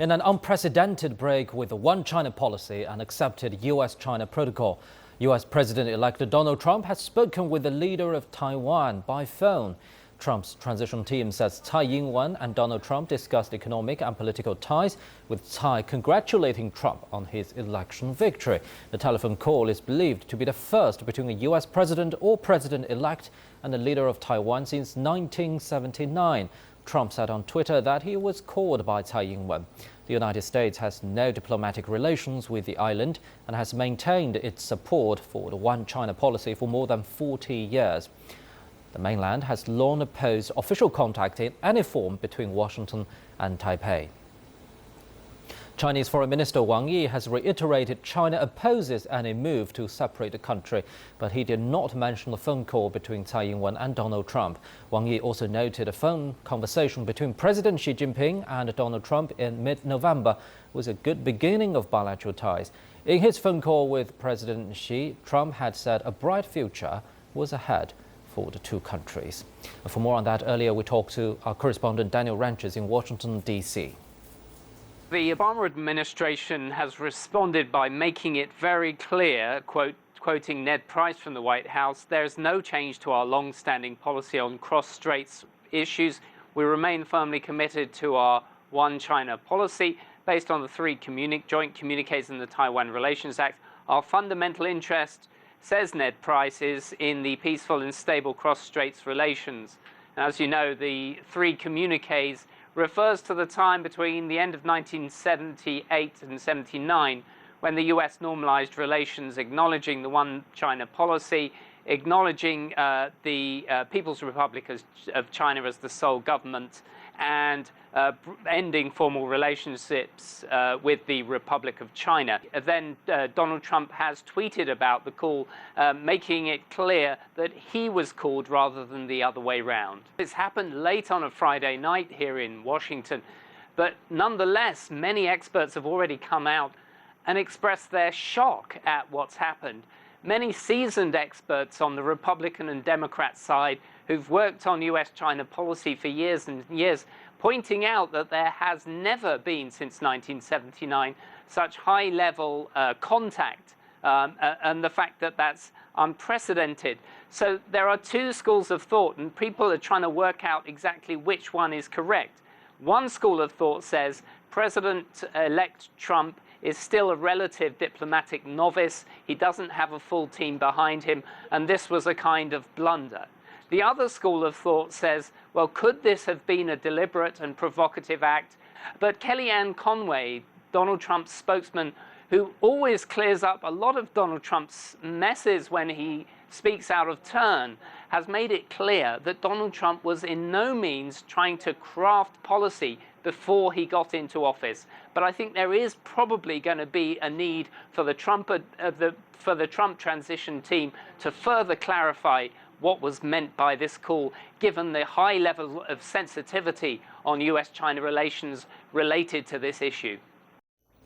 In an unprecedented break with the One China policy and accepted U.S.-China protocol, U.S. President-elect Donald Trump has spoken with the leader of Taiwan by phone. Trump's transition team says Tsai Ing Wen and Donald Trump discussed economic and political ties, with Tsai congratulating Trump on his election victory. The telephone call is believed to be the first between a U.S. president or president-elect and the leader of Taiwan since 1979. Trump said on Twitter that he was called by Tsai Ing Wen. The United States has no diplomatic relations with the island and has maintained its support for the One China policy for more than 40 years. The mainland has long opposed official contact in any form between Washington and Taipei. Chinese Foreign Minister Wang Yi has reiterated China opposes any move to separate the country, but he did not mention the phone call between Tsai Ing Wen and Donald Trump. Wang Yi also noted a phone conversation between President Xi Jinping and Donald Trump in mid-November was a good beginning of bilateral ties. In his phone call with President Xi, Trump had said a bright future was ahead for the two countries. For more on that, earlier we talked to our correspondent Daniel Ranches in Washington, D.C. The Obama administration has responded by making it very clear, quoting Ned Price from the White House, "There's no change to our long-standing policy on cross-straits issues. We remain firmly committed to our One China policy based on the three joint communiques in the Taiwan Relations Act. Our fundamental interest," says Ned Price, "is in the peaceful and stable cross-straits relations." And as you know, the three communiques refers to the time between the end of 1978 and 79, when the U.S. normalized relations, acknowledging the One China policy, acknowledging the People's Republic of China as the sole government, and ending formal relationships with the Republic of China. Then Donald Trump has tweeted about the call, making it clear that he was called rather than the other way round. It's happened late on a Friday night here in Washington, but nonetheless, many experts have already come out and expressed their shock at what's happened. Many seasoned experts on the Republican and Democrat side who've worked on U.S.-China policy for years and years, pointing out that there has never been, since 1979, such high-level contact, and the fact that that's unprecedented. So there are two schools of thought, and people are trying to work out exactly which one is correct. One school of thought says President-elect Trump is still a relative diplomatic novice. He doesn't have a full team behind him, and this was a kind of blunder. The other school of thought says, well, could this have been a deliberate and provocative act? But Kellyanne Conway, Donald Trump's spokesman, who always clears up a lot of Donald Trump's messes when he speaks out of turn, has made it clear that Donald Trump was in no means trying to craft policy before he got into office. But I think there is probably going to be a need for the Trump transition team to further clarify what was meant by this call, given the high level of sensitivity on U.S.-China relations related to this issue.